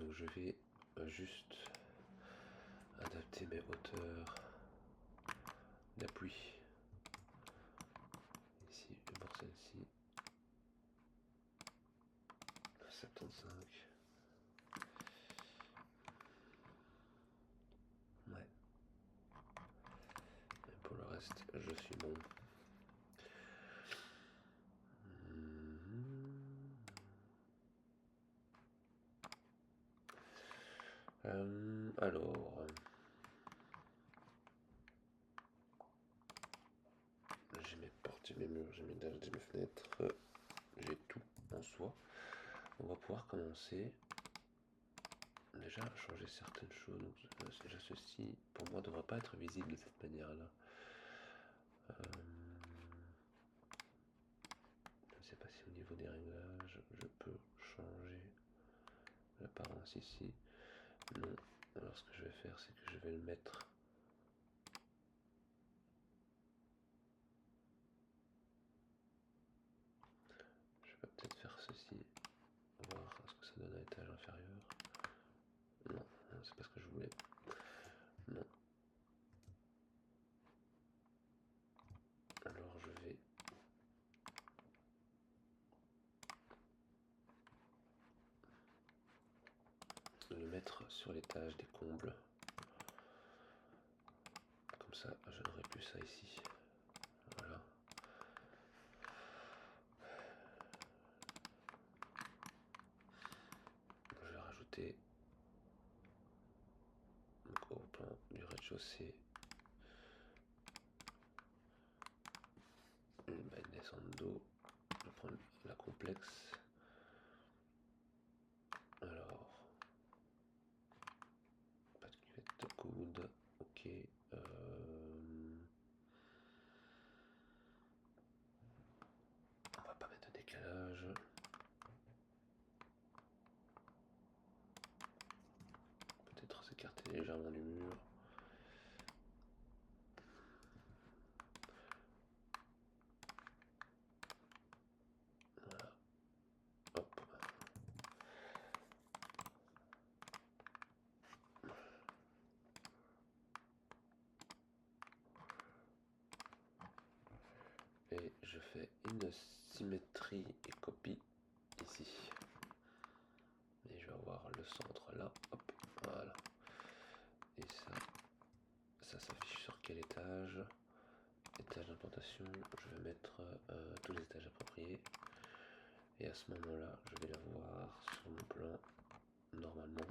Donc je vais juste adapter mes hauteurs d'appui. Ici, pour celle-ci, 75. Ouais. Et pour le reste, je suis bon. Alors, j'ai mes portes, j'ai mes murs, j'ai mes dalles, j'ai mes fenêtres, j'ai tout en soi. On va pouvoir commencer déjà à changer certaines choses. Donc, déjà ceci, pour moi, ne devrait pas être visible de cette manière-là. Je ne sais pas si au niveau des réglages, je peux changer l'apparence ici. Non. Alors ce que je vais faire, c'est que je vais le mettre je vais peut-être faire ceci, voir ce que ça donne à l'étage inférieur. Non, c'est pas ce que je voulais. Non. Alors je vais le mettre sur l'étage des combles. Comme ça, je n'aurai plus ça ici. Voilà. Je vais rajouter au plan du rez-de-chaussée une descente d'eau. Je vais prendre la complexe. Alors, pas de cuvette de coude. Ok. On va pas mettre de décalage. Peut-être s'écarter légèrement du mur. Voilà. Hop. Et je fais une symétrie et copie ici. Et je vais avoir le centre là. Hop. Voilà. Et ça s'affiche sur quel étage? Étage d'implantation. Je vais mettre tous les étages appropriés. Et à ce moment-là, je vais l'avoir sur mon plan normalement.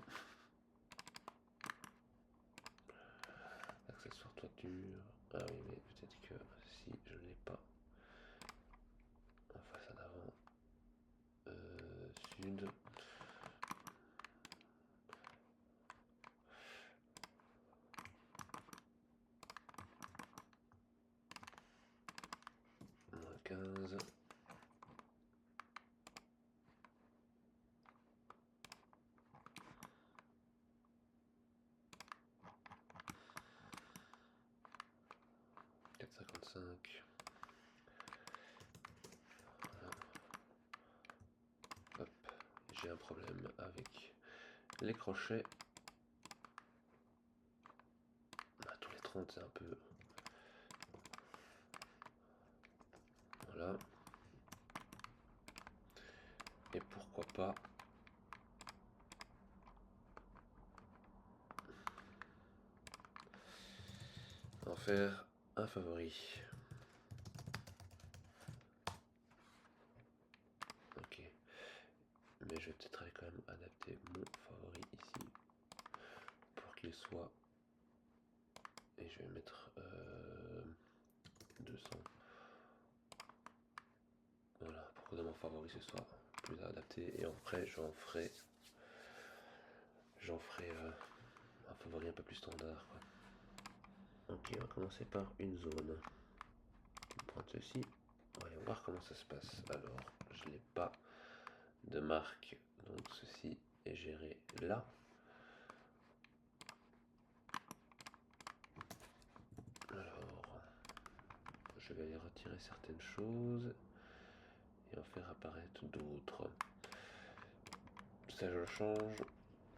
Accessoire toiture. Ah oui, mais peut-être que si je ne l'ai pas en façade avant. Sud. Moins 15. Voilà. Hop, j'ai un problème avec les crochets. Tous les 30, c'est un peu... Voilà. Et pourquoi pas en faire un favori. Ok. Mais je vais peut-être aller quand même adapter mon favori ici pour qu'il soit... Et je vais mettre 200. Voilà, pour que dans mon favori ce soit plus adapté. Et après j'en ferai un favori un peu plus standard, quoi. Ok, on va commencer par une zone. Je vais prendre ceci. On va voir comment ça se passe. Alors, je n'ai pas de marque, donc ceci est géré là. Alors, je vais aller retirer certaines choses et en faire apparaître d'autres. Ça, je le change.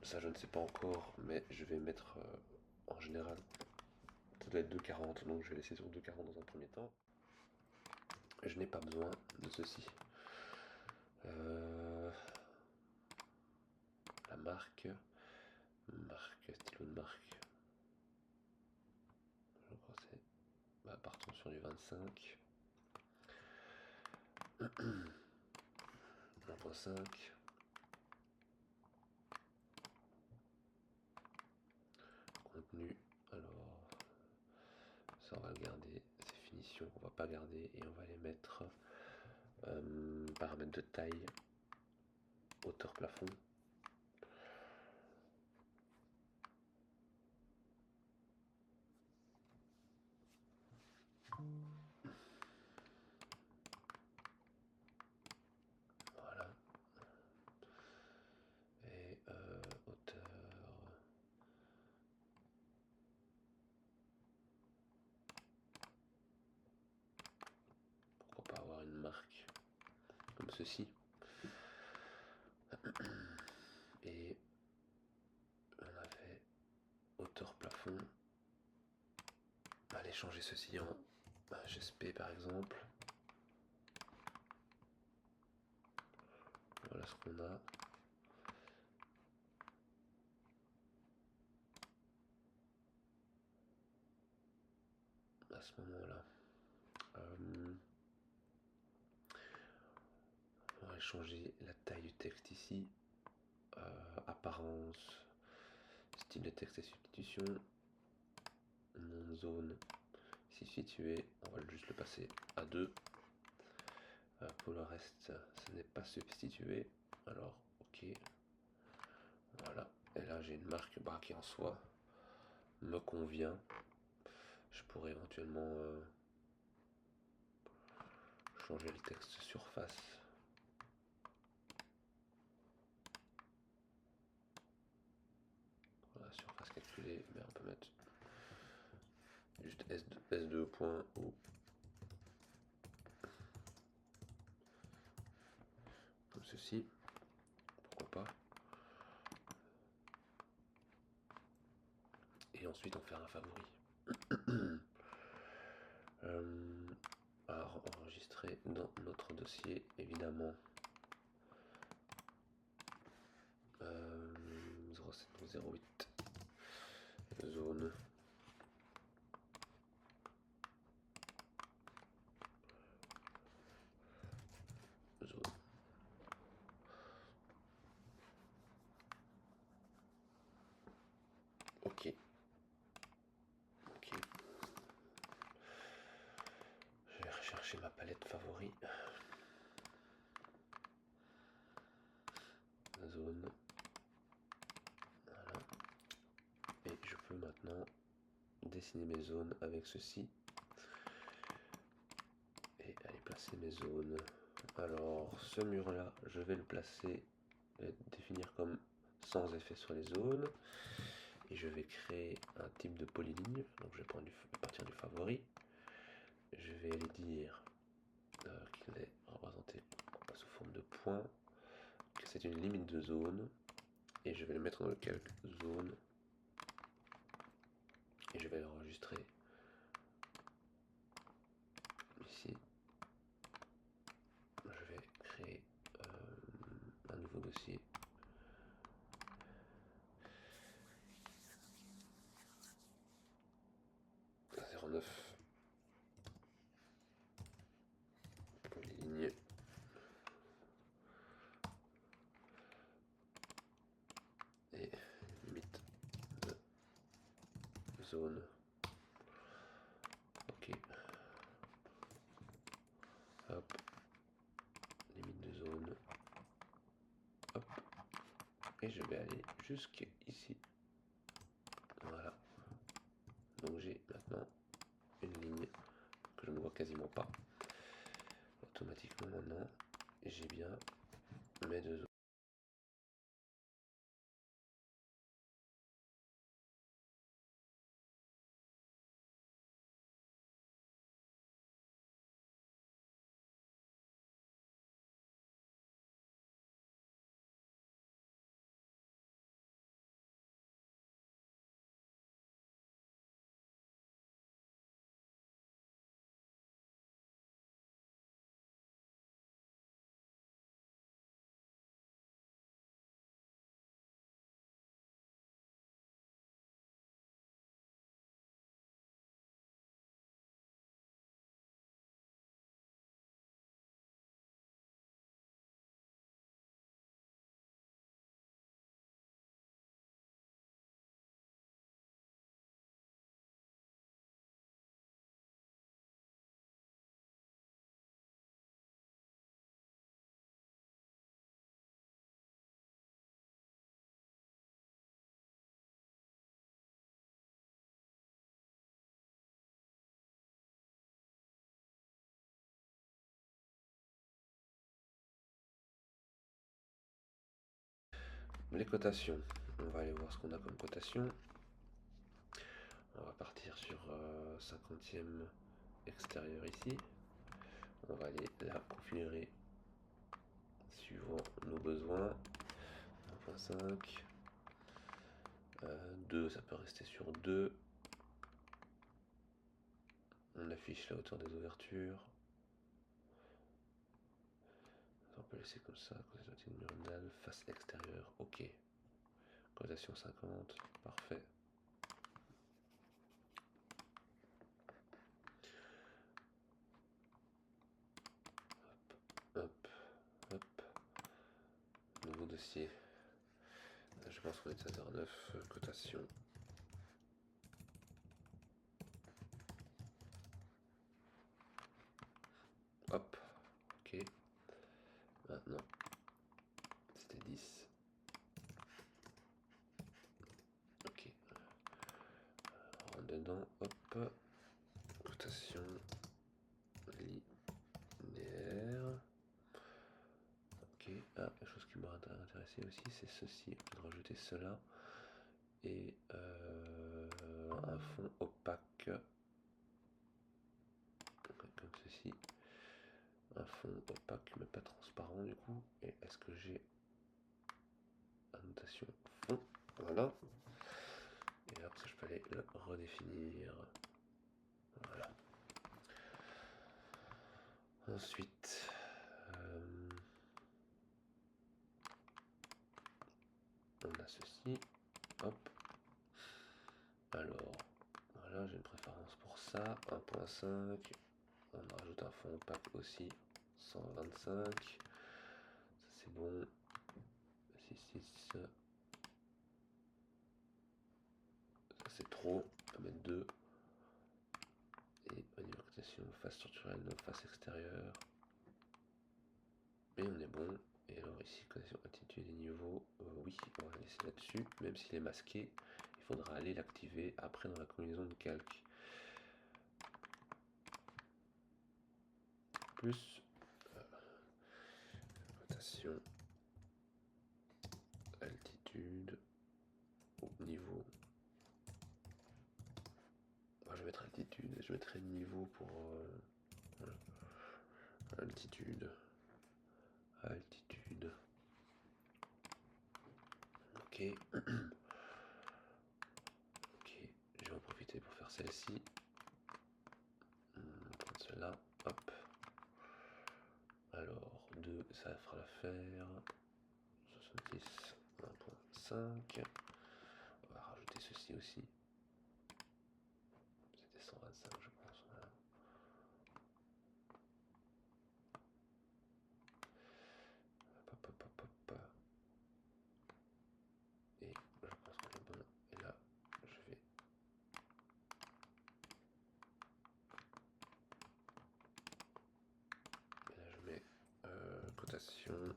Ça je ne sais pas encore, mais je vais mettre en général, ça doit être 2,40, donc je vais laisser sur 2,40 dans un premier temps. Je n'ai pas besoin de ceci. La marque, stylo de marque, je crois que c'est, partons sur du 25. 1.5. Contenu, alors ça on va le garder, ces finitions on va pas garder et on va les mettre paramètres de taille, hauteur plafond. Voilà. Et hauteur. Pourquoi pas avoir une marque comme ceci. Et on a fait hauteur plafond. Allez changer ceci en GSP par exemple. Voilà ce qu'on a. À ce moment-là. On va changer la taille du texte ici. Apparence, style de texte et substitution. Nom de zone ici situé. On va juste le passer à 2. Pour le reste, ce n'est pas substitué. Alors, ok. Voilà. Et là, j'ai une marque qui en soi me convient. Je pourrais éventuellement changer le texte surface. Voilà, surface calculée, mais on peut mettre juste S2 point O. Comme ceci. Pourquoi pas. Et ensuite, on fait un favori. Alors, enregistrer dans notre dossier, évidemment. 0708 zone. Ok. Je vais rechercher ma palette favori. Zone. Voilà. Et je peux maintenant dessiner mes zones avec ceci. Et aller placer mes zones. Alors, ce mur-là, je vais le placer, définir comme sans effet sur les zones. Et je vais créer un type de polyligne. Donc, je vais prendre partir du favori. Je vais aller dire qu'il est représenté sous forme de point, que c'est une limite de zone. Et je vais le mettre dans le calque zone. Et je vais l'enregistrer ici. Je vais créer un nouveau dossier. .09 polyligne. Et limite de zone. Ok. Hop. Limite de zone. Hop. Et je vais aller jusqu'ici. Voilà. Donc j'ai maintenant une ligne que je ne vois quasiment pas. Automatiquement maintenant, j'ai bien mes deux zones. les cotations. On va aller voir ce qu'on a comme cotation. On va partir sur 50e extérieur ici. On va aller la configurer suivant nos besoins. 1.5. 2, ça peut rester sur 2. On affiche la hauteur des ouvertures. On peut laisser comme ça. Cotation diagonale, face extérieure. Ok. Cotation 50. Parfait. Hop, hop. Nouveau dossier. Je pense qu'on est à 09. Cotation. Hop. Ok. Maintenant. C'était 10. Ok. On rentre dedans. Hop. Cotation linéaire. Ok. Ah, quelque chose qui m'aurait intéressé aussi, c'est ceci. On peut rajouter cela. Et un fond opaque. Comme ceci. Un fond opaque mais pas transparent du coup. Et est-ce que j'ai annotation fond? Voilà. Et après je peux aller le redéfinir. Voilà. Ensuite, on a ceci. Hop. Alors, voilà, j'ai une préférence pour ça. 1.5. On rajoute un fond opaque aussi. 125. Ça c'est bon. 6. Ça c'est trop. On va mettre 2. Et manipulation face structurelle, face extérieure. Et on est bon. Et alors ici, connexion attitude et niveau, oui, on va laisser là-dessus. Même s'il est masqué, il faudra aller l'activer après dans la combinaison de calque. Plus rotation, altitude, niveau. Moi, je vais mettre altitude, je mettrai niveau pour voilà. Altitude. Altitude. Ok. Ok, je vais en profiter pour faire celle-ci. Prendre celle-là. Hop. Alors, 2, ça fera l'affaire. 70, 1.5. On va rajouter ceci aussi. C'était 125, je pense. Voilà. Hop, hop, hop, hop. Et je pense qu'on est bon. Et là, je vais. Et là, je mets cotation.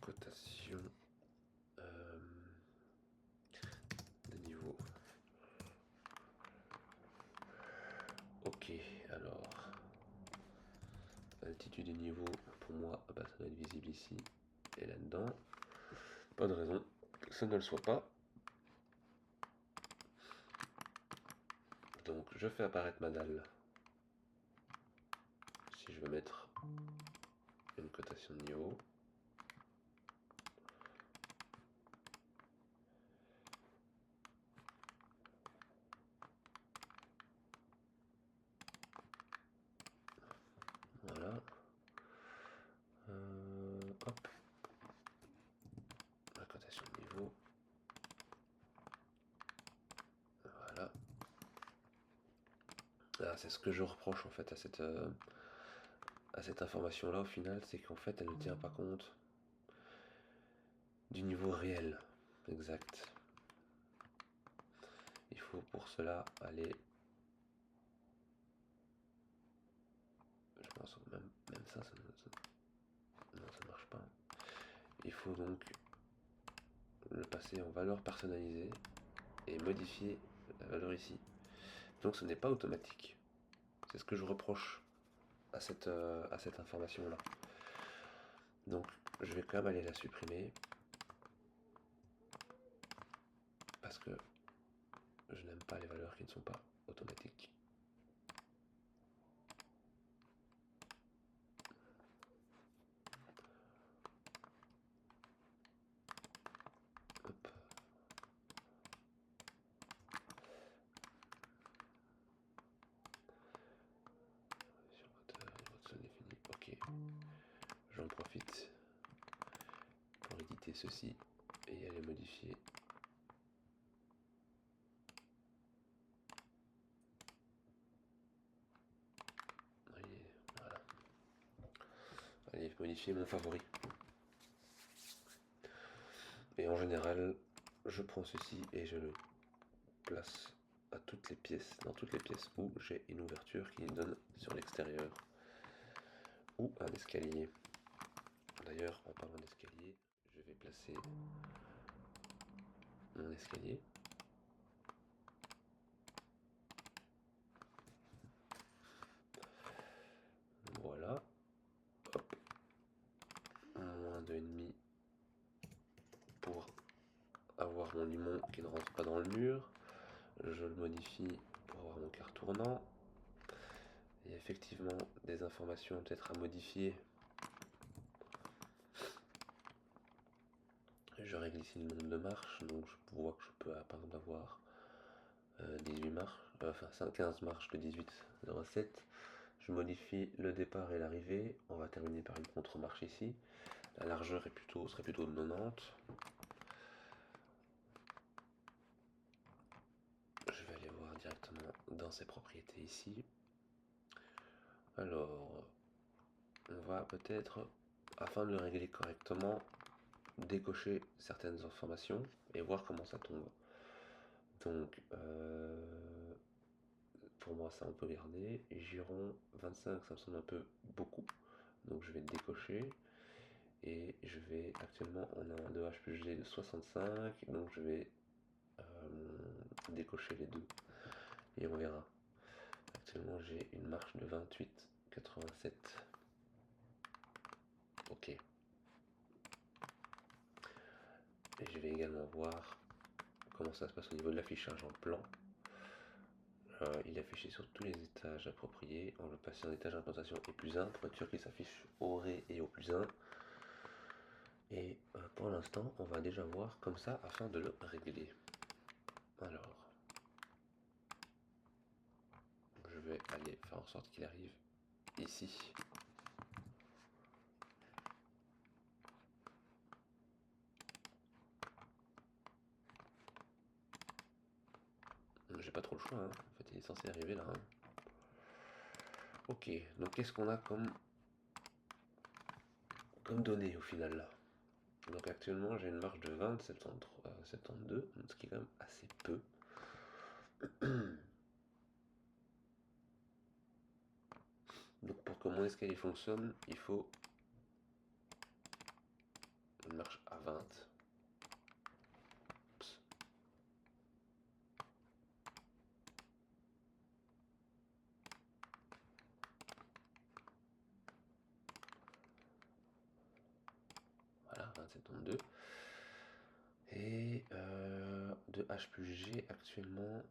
Cotation. Des niveaux. Ok, alors. Altitude et niveau, pour moi, bah, ça doit être visible ici et là-dedans. Pas de raison que ça ne le soit pas. Donc je fais apparaître ma dalle. Si je veux mettre une cotation de niveau. Voilà. Hop. La cotation de niveau. Voilà. Ah, c'est ce que je reproche en fait à cette information-là au final, c'est qu'en fait elle ne tient pas compte du niveau réel exact. Il faut pour cela aller, je pense même ça, non, ça ne marche pas. Il faut donc le passer en valeur personnalisée et modifier la valeur ici. Donc ce n'est pas automatique. C'est ce que je reproche à cette information là. Donc je vais quand même aller la supprimer. parce que je n'aime pas les valeurs qui ne sont pas automatiques. Hop. Sur votre zone définie. Ok. J'en profite pour éditer ceci et aller modifier. Voilà. Allez, modifier mon favori. Et en général, je prends ceci et je le place à toutes les pièces, dans toutes les pièces où j'ai une ouverture qui donne sur l'extérieur ou un escalier. D'ailleurs, en parlant d'escalier, je vais placer mon escalier. Voilà. Hop. Moins 2,5 pour avoir mon limon qui ne rentre pas dans le mur. Je le modifie pour avoir mon quart tournant. Il y a effectivement des informations peut-être à modifier. Je règle ici le nombre de marches, donc je vois que je peux par exemple avoir 18 marches, enfin 15 marches de 18 de recette. Je modifie le départ et l'arrivée. On va terminer par une contre-marche ici. La largeur serait plutôt de 90. Je vais aller voir directement dans ses propriétés ici. Alors, on va peut-être, afin de le régler correctement, décocher certaines informations et voir comment ça tombe. Donc, pour moi, ça on peut garder. Giron 25, ça me semble un peu beaucoup. Donc, je vais décocher. Et je vais, actuellement, on a un 2H plus G de 65. Donc, je vais décocher les deux. Et on verra. Actuellement, j'ai une marche de 28,87. Ok. Et je vais également voir comment ça se passe au niveau de l'affichage en plan. Il est affiché sur tous les étages appropriés. On va passer en étage d'implantation et plus 1 pour être sûr qu'il s'affiche au Ré et au plus 1. Et pour l'instant, on va déjà voir comme ça afin de le régler. Alors, je vais aller faire en sorte qu'il arrive ici. J'ai pas trop le choix, hein. En fait il est censé arriver là. Hein. Ok, donc qu'est-ce qu'on a comme données au final? Donc actuellement j'ai une marge de 20,72, ce qui est quand même assez peu. Donc pour que mon escalier fonctionne, il faut une marche à 20. Voilà, 27,2. Et de H plus G actuellement.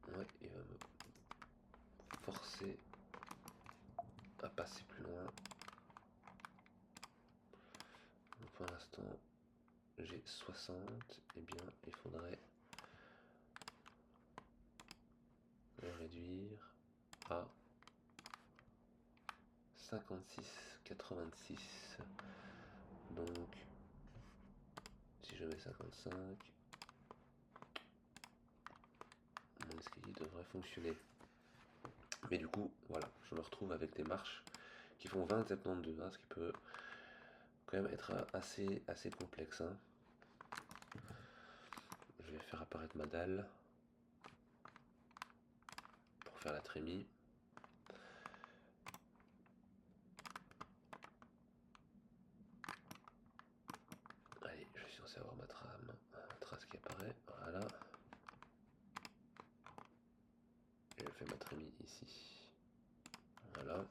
Ouais, il va me forcer à passer plus loin. Donc pour l'instant, j'ai 60. Et bien, il faudrait le réduire à 56,86. Donc, si je mets 55, mon escalier devrait fonctionner. Mais du coup, voilà, je me retrouve avec des marches qui font 20,72, hein, ce qui peut quand même être assez complexe. Hein. Je vais faire apparaître ma dalle pour faire la trémie. Allez, je suis censé avoir ma trace qui apparaît. Voilà. Et je fais ma trémie ici. Voilà.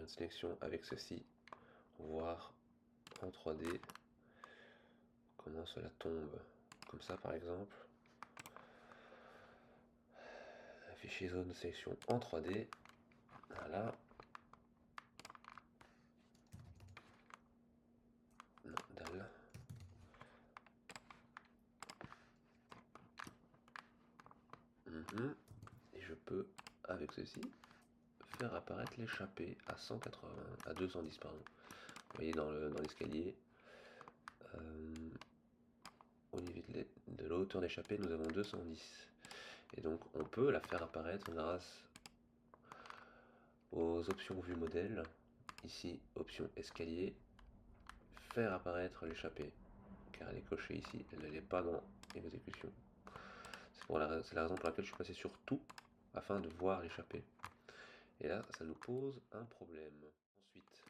de sélection avec ceci, voir en 3D comment cela tombe. Comme ça par exemple. Afficher zone de sélection en 3D. Voilà. Non, dalle. Et je peux, avec ceci, faire apparaître l'échappée à 180, à 210 pardon. Vous voyez dans l'escalier, au niveau de la hauteur d'échappée, nous avons 210. Et donc on peut la faire apparaître grâce aux options vue modèle. Ici, option escalier, faire apparaître l'échappée, car elle est cochée ici, elle n'est pas dans exécution. C'est la raison pour laquelle je suis passé sur tout, afin de voir l'échappée. Et là, ça nous pose un problème. Ensuite,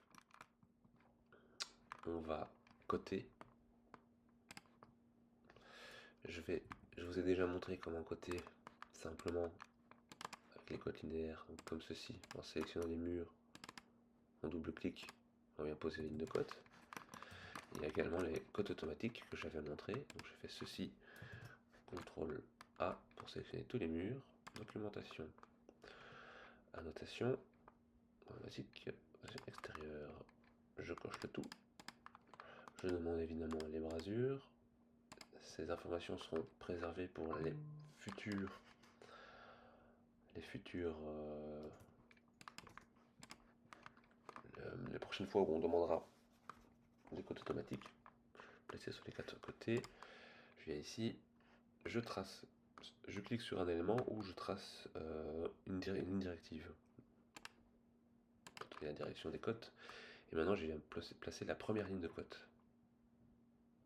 on va coter. Je vous ai déjà montré comment coter simplement avec les cotes linéaires, donc comme ceci, en sélectionnant les murs, on double-clique, on vient poser les lignes de cote. Il y a également les cotes automatiques que j'avais montré. Donc je fais ceci, CTRL A pour sélectionner tous les murs, documentation, annotation, basique, extérieur, je coche le tout. Je demande évidemment les brasures. Ces informations seront préservées pour les prochaines fois où on demandera des cotes automatiques. Placé sur les 4 côtés. Je viens ici, je trace, je clique sur un élément où je trace une ligne directive. La direction des cotes. Et maintenant, je viens placer la première ligne de cote.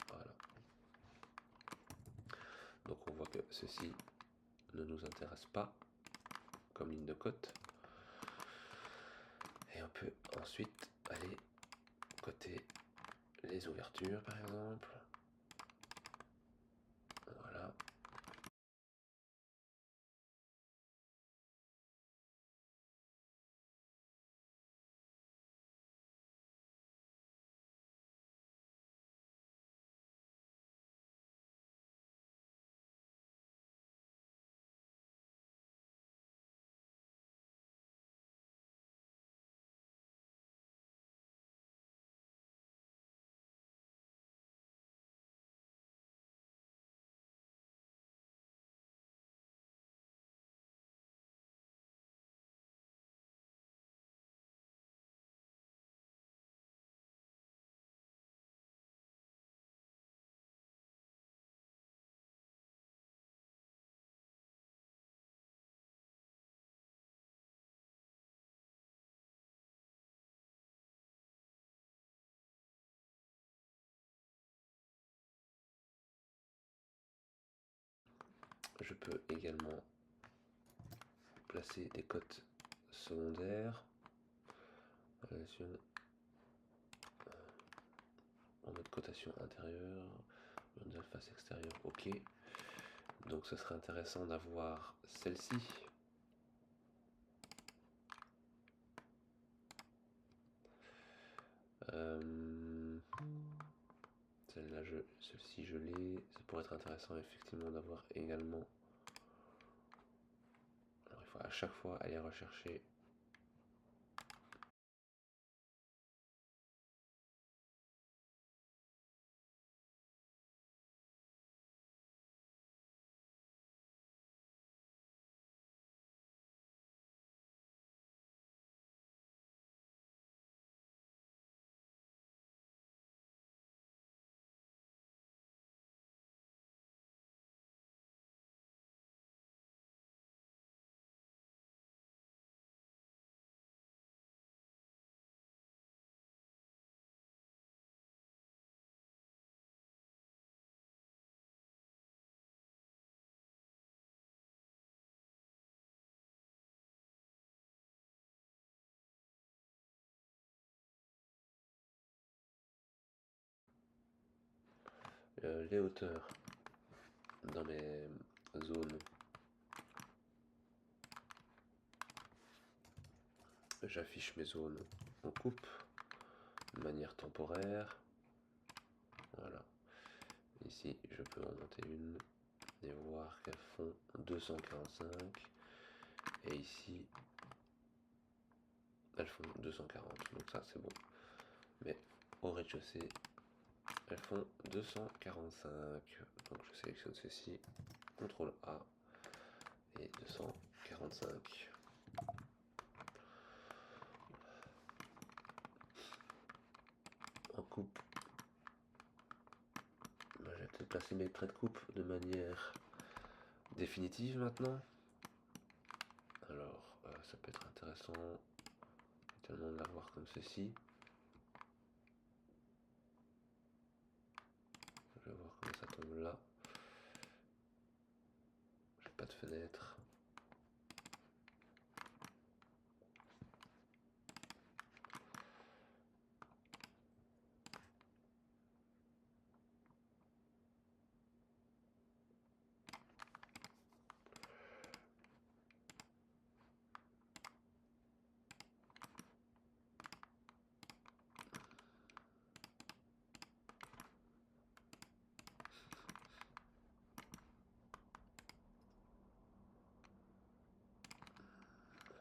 Voilà. Donc on voit que ceci ne nous intéresse pas comme ligne de cote. Et on peut ensuite aller coter les ouvertures par exemple. Voilà. Je peux également placer des cotes secondaires. Relation en mode cotation intérieure, mode face extérieure, ok. Donc ce serait intéressant d'avoir celle-ci. Celle-ci je l'ai. Ça pourrait être intéressant effectivement d'avoir également. Alors il faut à chaque fois aller rechercher. Les hauteurs dans mes zones. J'affiche mes zones on coupe de manière temporaire. Voilà. Ici, je peux en monter une et voir qu'elles font 245. Et ici, elles font 240. Donc ça, c'est bon. Mais au rez-de-chaussée, elles font 245. Donc je sélectionne ceci. CTRL A et 245. En coupe, je vais peut-être placer mes traits de coupe de manière définitive maintenant. Alors ça peut être intéressant tellement de l'avoir comme ceci. Je vais voir comment ça tombe là. J'ai pas de fenêtre.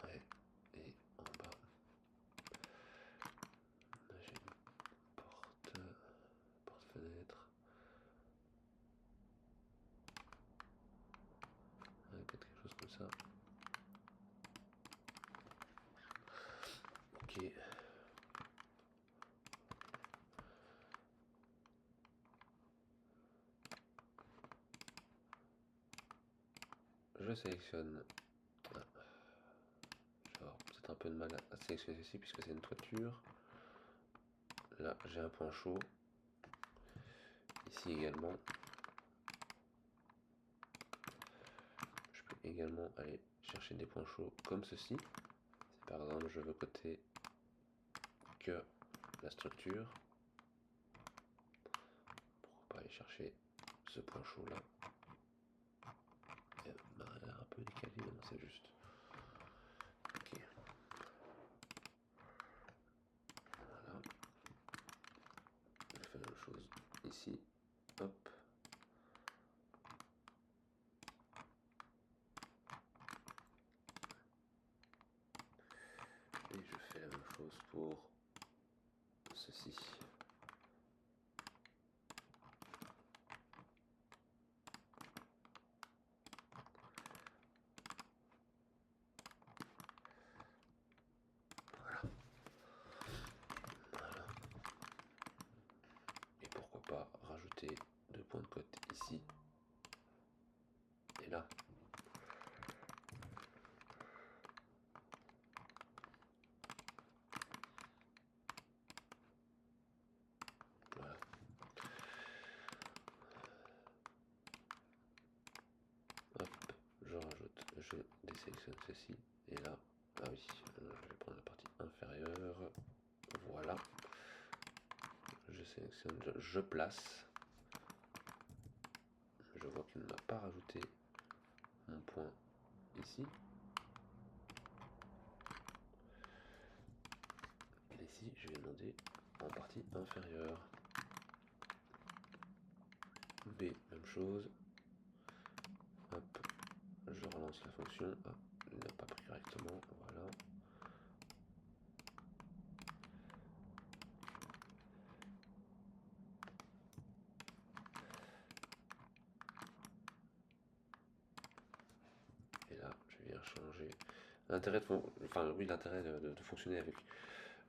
Ouais. Et en bas, là j'ai une porte-fenêtre. Ouais, peut-être quelque chose comme ça. Ok. Je sélectionne. Je vais avoir peut-être un peu de mal à sélectionner ceci puisque c'est une toiture. Là j'ai un point chaud. Ici également. Je peux également aller chercher des points chauds comme ceci. Si par exemple je veux coter que la structure, pourquoi pas aller chercher ce point chaud là. Et m'a l'air un peu décalé, mais non c'est juste. Ok. Voilà. Je fais la même chose ici. Hop. Et je fais la même chose pour ceci. Voilà. Voilà. Et pourquoi pas rajouter deux points de cote ici et là. Voilà. Hop, je rajoute, je désélectionne ceci et là, ah oui, je vais prendre la partie inférieure. Voilà. Je sélectionne, je place. Je vois qu'il ne m'a pas rajouté mon point ici. Et ici, je vais demander en partie inférieure. B, même chose. Hop, je relance la fonction. Ah, il n'a pas pris correctement. Voilà. Et là, je viens changer. L'intérêt de fonctionner avec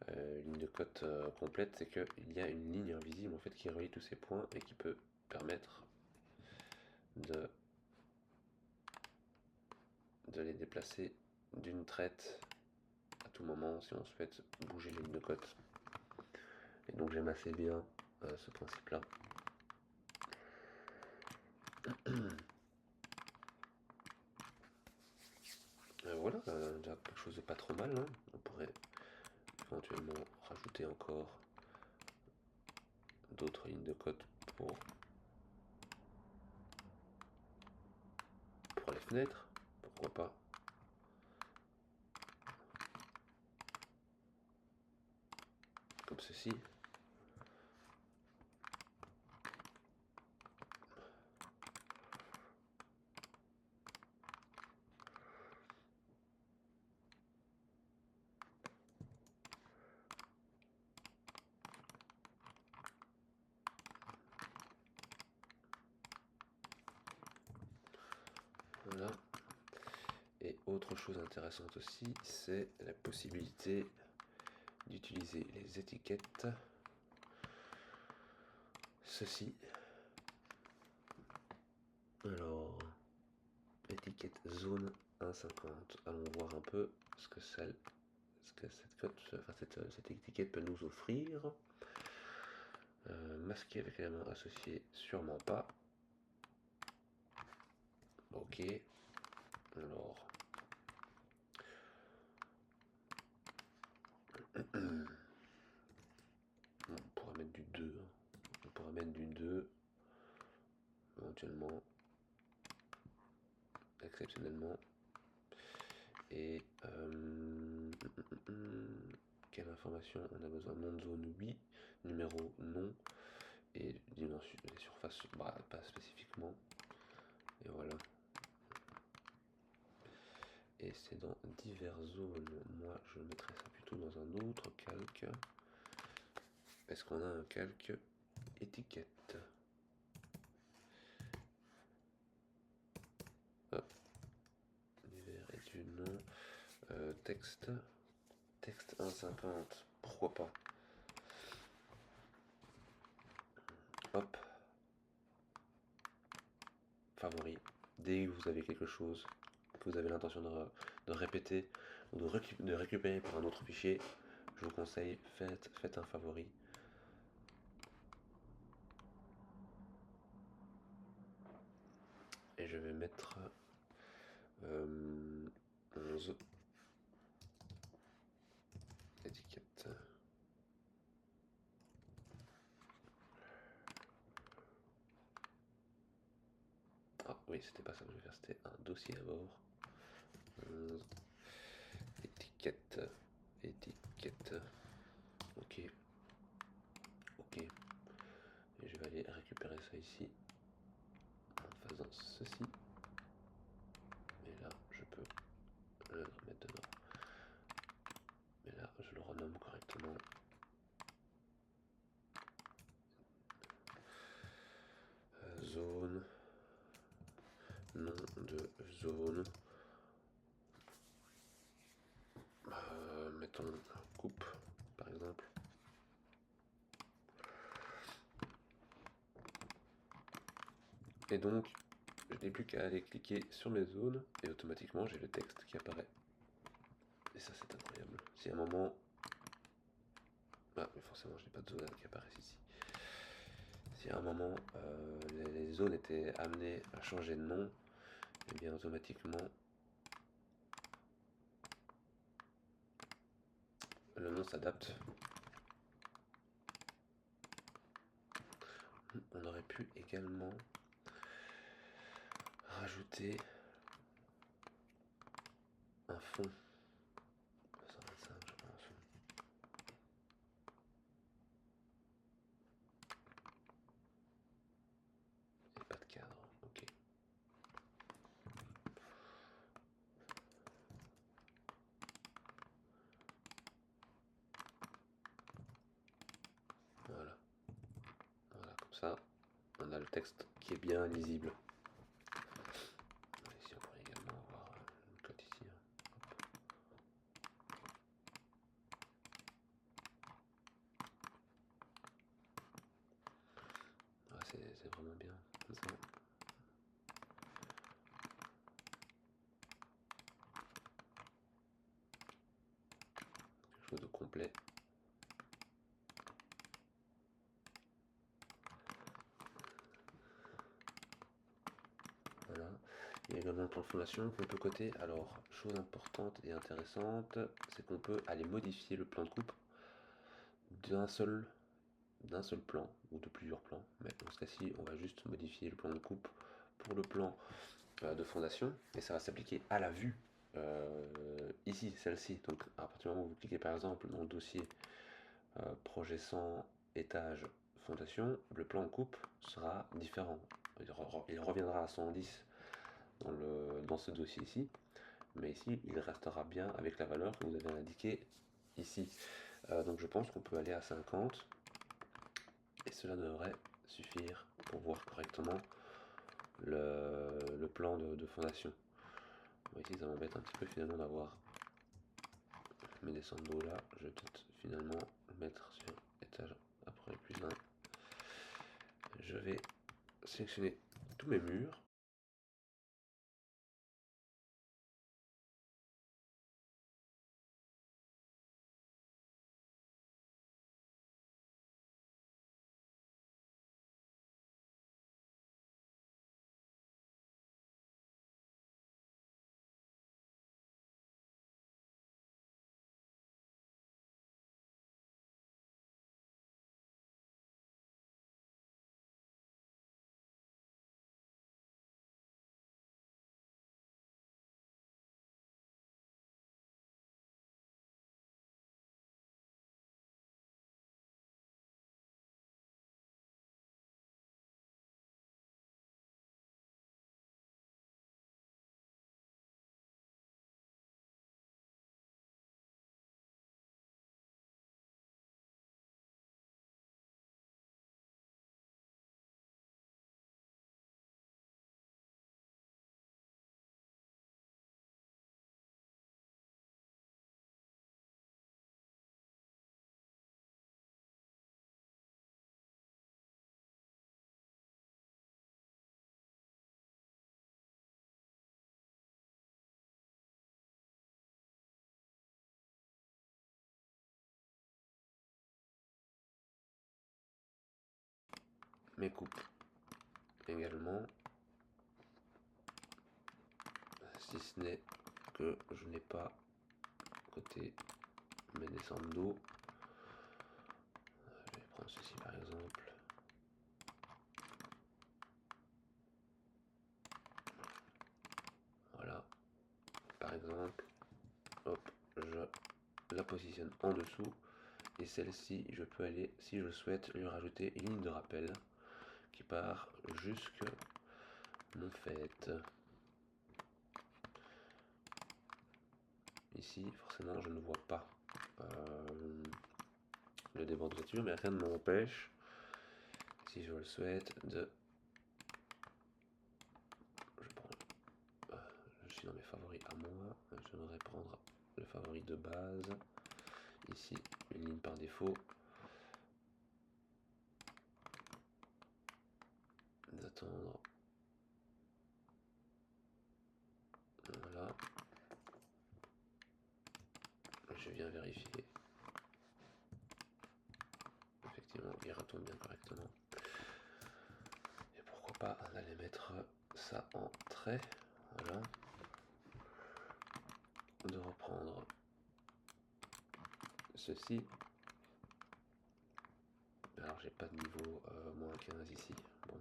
une ligne de cote complète, c'est qu'il y a une ligne invisible en fait qui relie tous ces points et qui peut permettre de les déplacer d'une traite à tout moment si on souhaite bouger les lignes de cote. Et donc j'aime assez bien ce principe-là. Voilà, déjà quelque chose de pas trop mal. Hein. On pourrait éventuellement rajouter encore d'autres lignes de cote pour les fenêtres, pourquoi pas. comme ceci. Voilà. Et autre chose intéressante aussi, c'est la possibilité d'utiliser les étiquettes. Ceci. Alors, étiquette zone 1,50. Allons voir un peu ce que cette étiquette peut nous offrir. Masqué avec élément associé, sûrement pas. Ok. Alors. On pourra mettre du 2. On pourra mettre du 2. Éventuellement. Exceptionnellement. Et quelle information on a besoin? Nom de zone, oui. Numéro, non. Et dimension, les surfaces, bah, pas spécifiquement. Et voilà. Et c'est dans diverses zones. Moi, je mettrais ça plutôt dans un autre calque. Est-ce qu'on a un calque étiquette? Ah. Divers et du nom. Texte. Texte 1,50. Pourquoi pas? Hop. Favori. Dès que vous avez quelque chose que vous avez l'intention de répéter ou de récupérer pour un autre fichier, je vous conseille, faites un favori. Et je vais mettre 11 étiquettes. Ah oui, c'était pas ça que je vais faire, c'était un dossier d'abord. 11 étiquettes. Étiquettes. Ok. Ok. Et je vais aller récupérer ça ici en faisant ceci. Et là, je peux le remettre dedans. Mais là, je le renomme correctement. Zone. Nom de zone. Mettons coupe, par exemple. Et donc, je n'ai plus qu'à aller cliquer sur mes zones et automatiquement j'ai le texte qui apparaît. Et ça, c'est incroyable. Si à un moment... Ah, mais forcément, je n'ai pas de zone qui apparaissent ici. Si à un moment, les zones étaient amenées à changer de nom, et bien automatiquement, le nom s'adapte. On aurait pu également rajouter un fond. 125, je pense. Et pas de cadre, ok. Voilà. Voilà, comme ça, on a le texte qui est bien lisible. Ici, on pourrait également avoir une cote ici. Ah, c'est vraiment bien. Comme ça. Quelque chose de complet. Voilà. Il y a également le plan de fondation qu'on peut coter. Alors, chose importante et intéressante, c'est qu'on peut aller modifier le plan de coupe d'un seul plan ou de plusieurs plans. Mais dans ce cas-ci, on va juste modifier le plan de coupe pour le plan de fondation et ça va s'appliquer à la vue ici, celle-ci. Donc, à partir du moment où vous cliquez par exemple dans le dossier projet 100, étage, fondation, le plan de coupe sera différent. Il reviendra à 110 dans ce dossier ici, mais ici il restera bien avec la valeur que vous avez indiquée ici. Donc je pense qu'on peut aller à 50 et cela devrait suffire pour voir correctement le plan de fondation. Bon, ici ça m'embête un petit peu finalement d'avoir mes descentes d'eau là. Je vais peut-être finalement mettre sur étage après plus 1. Je vais sélectionner tous mes murs. Mes coupes également, si ce n'est que je n'ai pas côté mes descentes d'eau. Je vais prendre ceci par exemple. Voilà, par exemple, hop, je la positionne en dessous et celle-ci, je peux aller, si je le souhaite, lui rajouter une ligne de rappel qui part jusque mon fait. Ici, forcément, je ne vois pas le débord de voiture, mais rien ne m'empêche, si je le souhaite, de... Je suis dans mes favoris à moi, je voudrais prendre le favori de base. Ici, une ligne par défaut. D'attendre. Voilà. Je viens vérifier. Effectivement, il retombe bien correctement. Et pourquoi pas aller mettre ça en trait. Voilà. De reprendre ceci. Alors j'ai pas de niveau moins 15 ici. Bon.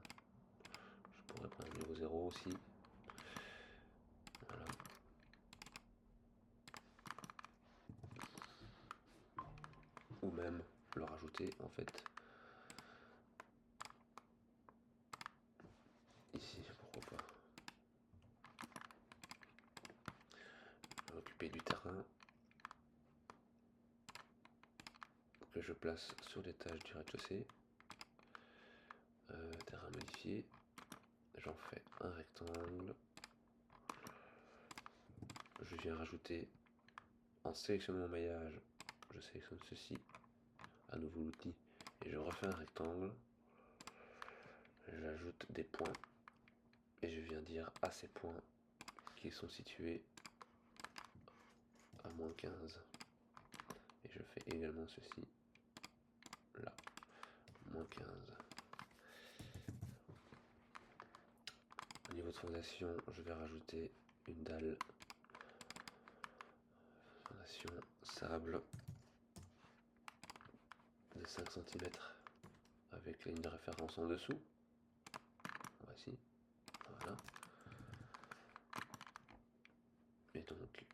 Je pourrais prendre un niveau 0 aussi. Voilà. Ou même le rajouter en fait ici, pourquoi pas. Occuper du terrain que je place sur l'étage du rez-de-chaussée. Terrain modifié. J'en fais un rectangle. Je viens rajouter en sélectionnant mon maillage. Je sélectionne ceci, à nouveau l'outil, et je refais un rectangle. J'ajoute des points et je viens dire à ces points qui sont situés à moins 15. Et je fais également ceci là, moins 15. Au niveau de fondation, je vais rajouter une dalle fondation sable de 5 cm avec la ligne de référence en dessous. Voici, voilà. Et donc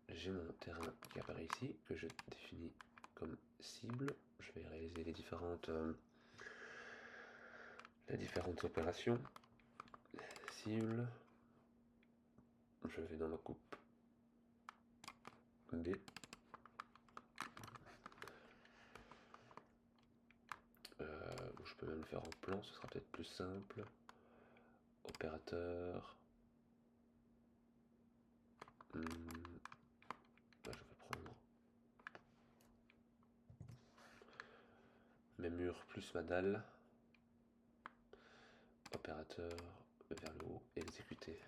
j'ai mon terrain qui apparaît ici, que je définis comme cible. Je vais réaliser les différentes opérations. Cible. Je vais dans ma coupe B. Je peux même le faire en plan, ce sera peut-être plus simple. Opérateur. Je vais prendre mes murs plus ma dalle. Opérateur vers le haut, exécuter.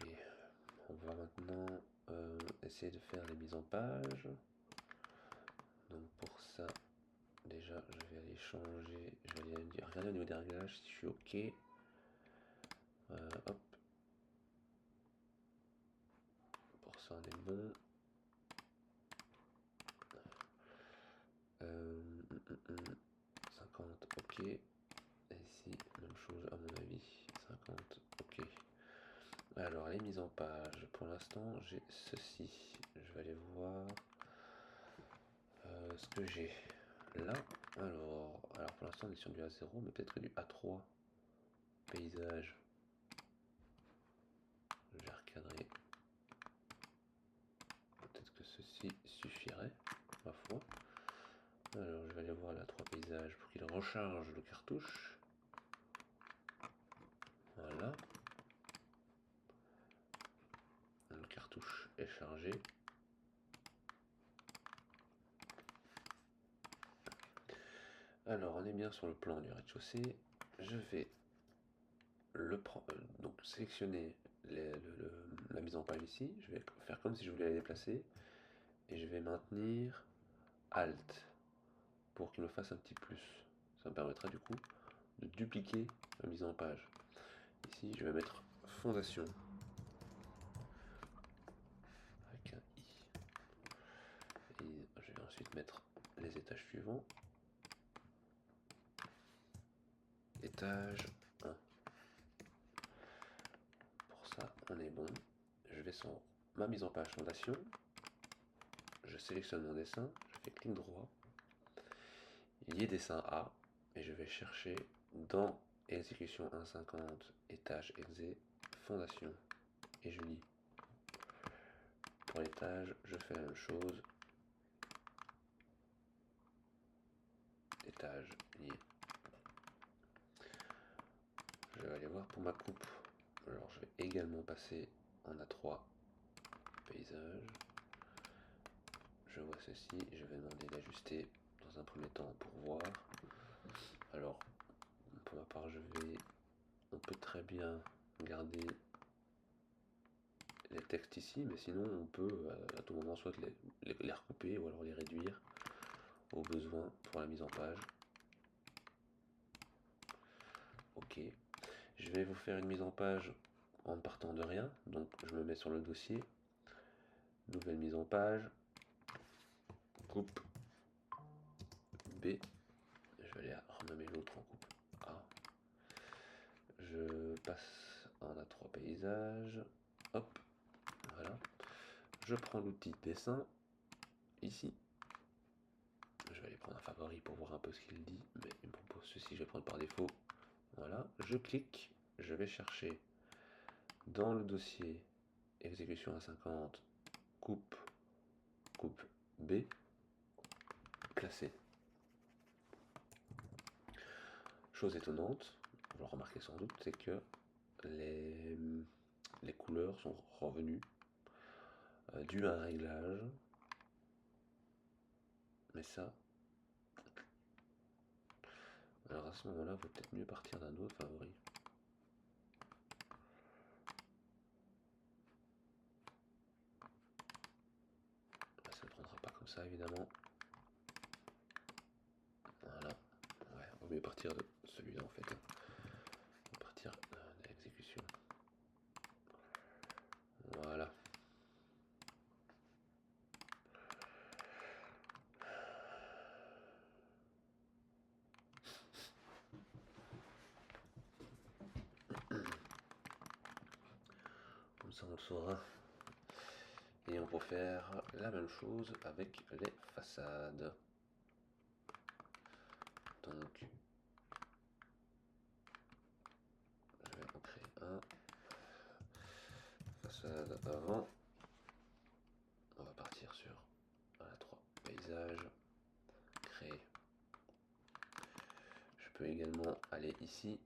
Et on va maintenant essayer de faire les mises en page. Donc pour ça, déjà je vais aller changer, je vais aller regarder au niveau des réglages si je suis ok. Hop. Pour ça on est bon. 50, ok. Et ici, même chose à mon avis. 50, ok. Alors les mises en page, pour l'instant j'ai ceci. Je vais aller voir ce que j'ai là. Alors pour l'instant on est sur du A0, mais peut-être du A3. Paysage. Je vais recadrer. Peut-être que ceci suffirait, ma foi. Alors je vais aller voir la 3 paysages pour qu'il recharge le cartouche. Voilà. Le cartouche est chargé. Alors on est bien sur le plan du rez-de-chaussée. Je vais donc sélectionner la mise en page ici. Je vais faire comme si je voulais la déplacer. Et je vais maintenir Alt pour qu'il me fasse un petit plus. Ça me permettra du coup de dupliquer la mise en page. Ici je vais mettre fondation avec un I. Et je vais ensuite mettre les étages suivants. Étage 1. Pour ça, on est bon. Je vais sur ma mise en page fondation. Je sélectionne mon dessin. Je fais clic droit. Lier dessin A. Et je vais chercher dans exécution 1.50, étage exé, fondation. Et je lis. Pour l'étage, je fais la même chose. Étage lié. Je vais aller voir pour ma coupe. Alors je vais également passer en A3 paysage. Je vois ceci, je vais demander d'ajuster dans un premier temps pour voir. Alors pour ma part on peut très bien garder les textes ici, mais sinon on peut à tout moment soit les recouper ou alors les réduire au besoin pour la mise en page. Ok, je vais vous faire une mise en page en partant de rien, donc je me mets sur le dossier, nouvelle mise en page, coupe B, je vais aller renommer l'autre en coupe A, je passe en A3 paysage, hop, voilà, je prends l'outil dessin, ici, je vais aller prendre un favori pour voir un peu ce qu'il dit, mais il me propose ceci, je vais prendre par défaut, voilà, je clique, je vais chercher dans le dossier exécution à 50, coupe B, classé. Chose étonnante, vous le remarquez sans doute, c'est que les couleurs sont revenues dû à un réglage. Mais ça, alors à ce moment-là, il vaut peut-être mieux partir d'un autre favori. Ça ne prendra pas comme ça, évidemment. Voilà. Ouais, on va mieux partir de celui-là, en fait. On va partir de l'exécution. Voilà. Comme ça, on le saura. Et on peut faire la même chose avec les façades. Donc, je vais en créer un. Façade avant. On va partir sur 3 paysages. Créer. Je peux également aller ici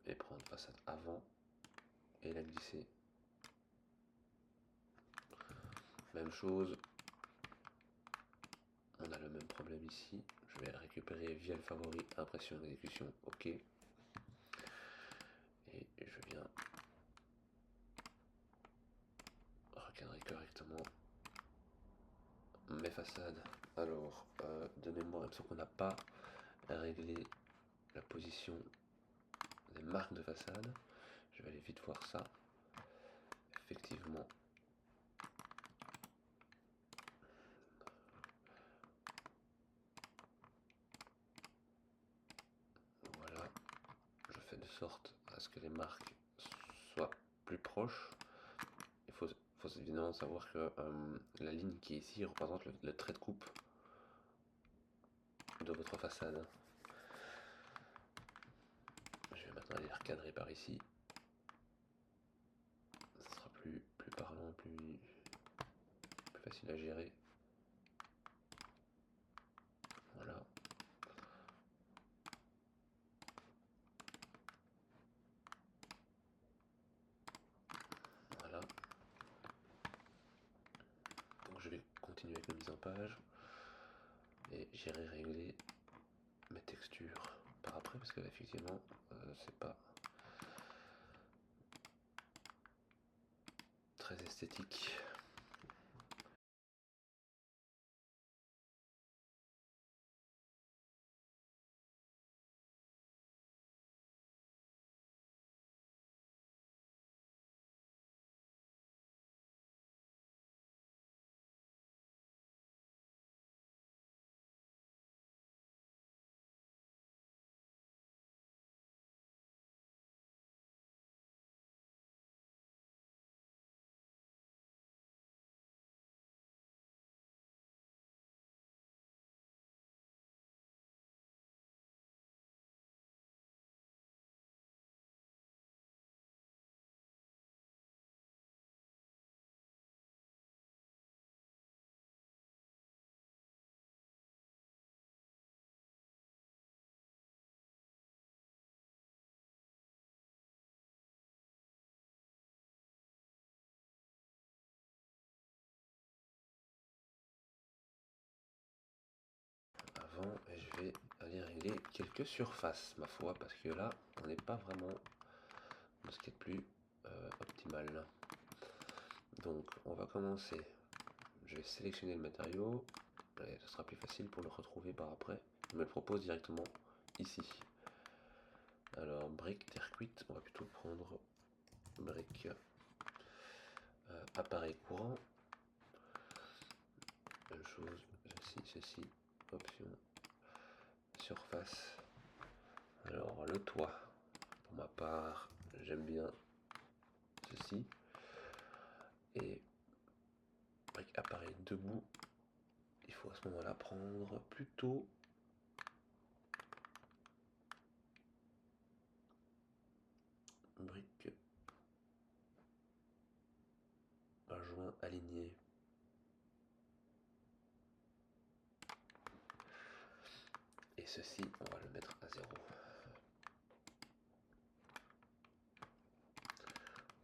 et prendre façade avant et la glisser. Même chose. On a le même problème ici. Je vais récupérer via le favori impression exécution. OK. Et je viens recadrer correctement mes façades. Alors, de mémoire, il me semble qu'on n'a pas réglé la position des marques de façade. Je vais aller vite voir ça. Effectivement. Voilà. Je fais de sorte à ce que les marques soient plus proches. Il faut évidemment savoir que la ligne qui est ici représente le trait de coupe de votre façade. Je vais maintenant aller recadrer par ici. Ce sera plus parlant, plus facile à gérer. Voilà. Voilà. Donc je vais continuer avec la mise en page. Et j'irai régler mes textures par après parce que effectivement c'est pas très esthétique. Avant, je vais aller régler quelques surfaces, ma foi, parce que là, on n'est pas vraiment de ce qui est plus optimal. Donc, on va commencer. Je vais sélectionner le matériau, et ce sera plus facile pour le retrouver par après. Je me le propose directement ici. Alors, brique, terre cuite, on va plutôt prendre brique, appareil courant. Même chose, ceci, option, surface. Alors le toit, pour ma part, j'aime bien ceci. Et brique appareil debout, il faut à ce moment-là prendre plutôt brique à joint aligné. Et ceci, on va le mettre à 0.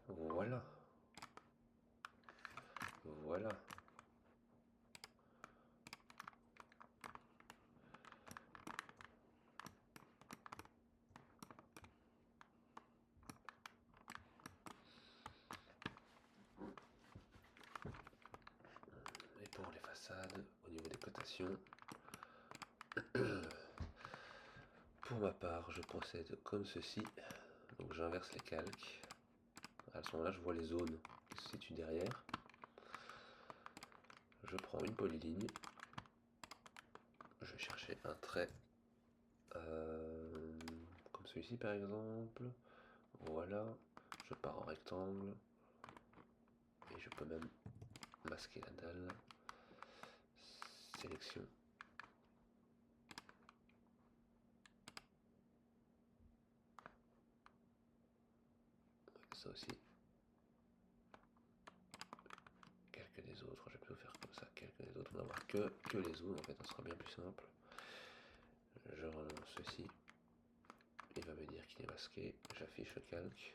Voilà. Voilà. Et pour les façades, au niveau des cotations, pour ma part, je procède comme ceci. Donc j'inverse les calques. À ce moment-là, je vois les zones qui se situent derrière. Je prends une polyligne. Je vais chercher un trait comme celui-ci par exemple. Voilà. Je pars en rectangle. Et je peux même masquer la dalle. Sélection. Ça aussi. Quelques des autres, je peux faire comme ça. Quelques des autres, on va voir que les zooms en fait, ça sera bien plus simple. Je relance ceci. Il va me dire qu'il est masqué. J'affiche le calque.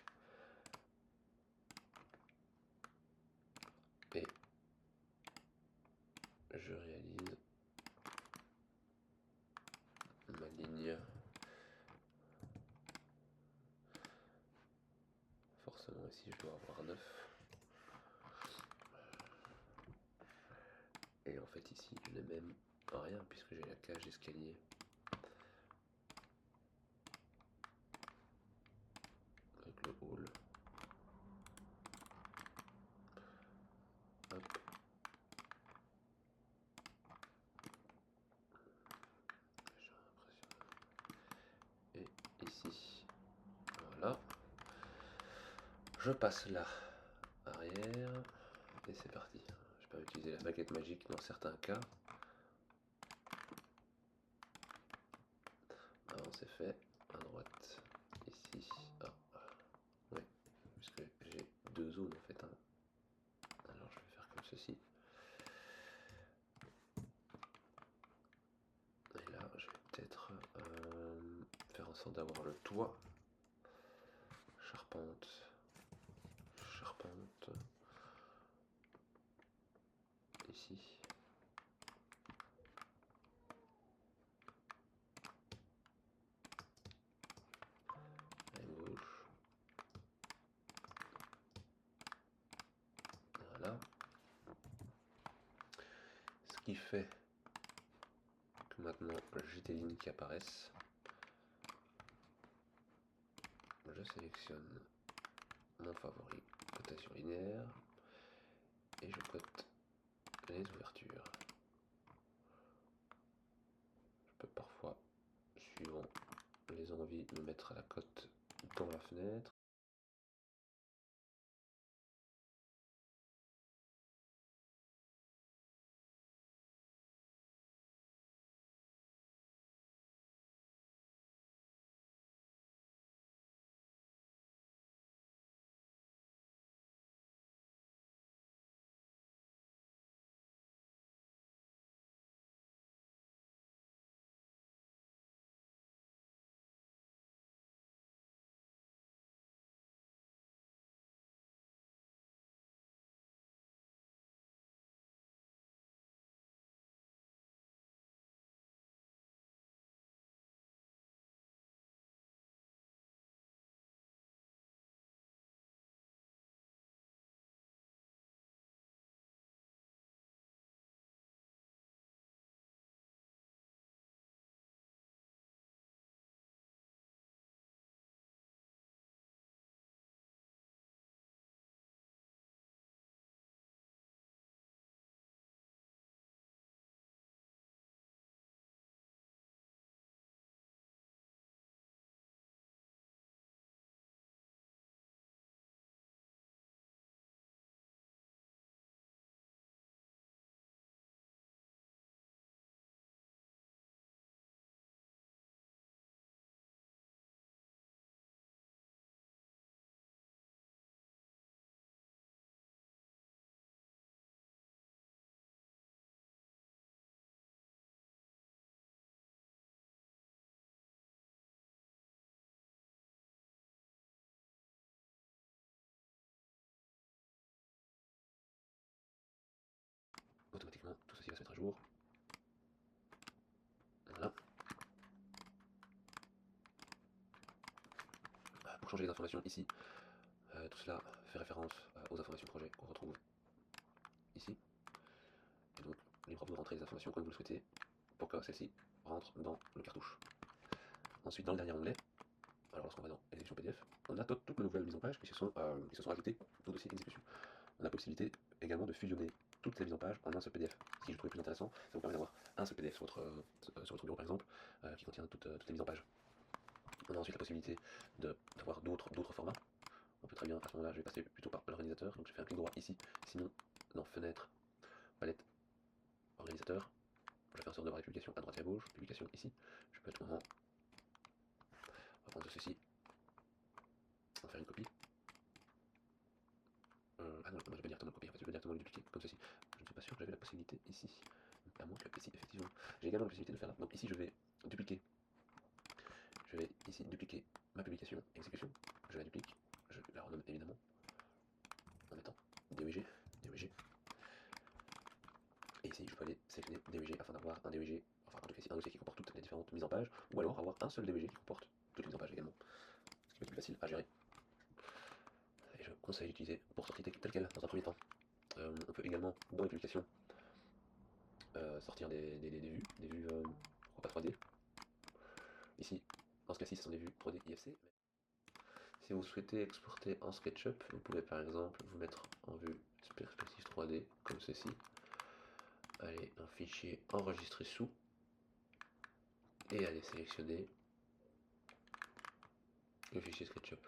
Et je réalise ma ligne. Forcément ici je dois avoir 9. Et en fait ici je n'ai même rien puisque j'ai la cage d'escalier. Avec le hall. Hop. Et ici. Voilà. Je passe là. Arrière. Et c'est parti. Je peux utiliser la baguette magique dans certains cas. Alors c'est fait. À droite. Ici. Ah. Ouais. Puisque j'ai deux zones en fait. Hein. Alors je vais faire comme ceci. Et là je vais peut-être faire en sorte d'avoir le toit. Charpente. Charpente. Ici. À gauche. Voilà. Ce qui fait que maintenant j'ai des lignes qui apparaissent. Je sélectionne mon favori, cotation linéaire, et je cote les ouvertures. Je peux parfois, suivant les envies, me mettre à la cote dans la fenêtre. Automatiquement, tout ceci va se mettre à jour. Voilà. Pour changer les informations ici, tout cela fait référence aux informations projet qu'on retrouve ici. Et donc, libre à vous de rentrer les informations comme vous le souhaitez pour que celles-ci rentrent dans le cartouche. Ensuite, dans le dernier onglet, alors lorsqu'on va dans exécution PDF, on a toutes les nouvelles mises en page qui se sont ajoutées au dossier exécution. On a la possibilité également de fusionner toutes les mises en page en un seul PDF. Ce qui je trouvais plus intéressant, ça vous permet d'avoir un seul PDF sur votre bureau par exemple, qui contient toutes les mises en page. On a ensuite la possibilité d'avoir d'autres formats. On peut très bien, à ce moment-là, je vais passer plutôt par l'organisateur, donc je fais un clic droit ici, sinon dans Fenêtre, palette organisateur, je fais en sorte d'avoir des publications à droite et à gauche, publications ici, je peux à tout moment reprendre ceci, en faire une copie. Ah non, moi je peux directement le copier, en fait je peux directement le dupliquer, comme ceci. Je ne suis pas sûr que j'avais la possibilité ici, à moins que ici, effectivement, j'ai également la possibilité de faire là. Donc ici je vais dupliquer, je vais ici dupliquer ma publication, exécution, je la duplique, je la renomme évidemment, en mettant DWG, DWG. Et ici, je peux aller sélectionner DWG afin d'avoir un DWG, enfin en tout cas ici, un dossier qui comporte toutes les différentes mises en page, ou alors avoir un seul DWG qui comporte toutes les mises en page également, ce qui peut être plus facile à gérer. Et je conseille d'utiliser pour Sortitech tel quel dans un premier temps. On peut également, dans les publications, sortir des vues pas 3D. Ici, dans ce cas-ci, ce sont des vues 3D IFC. Si vous souhaitez exporter en SketchUp, vous pouvez par exemple vous mettre en vue perspective 3D, comme ceci. Allez, un fichier enregistré sous, et allez sélectionner le fichier SketchUp.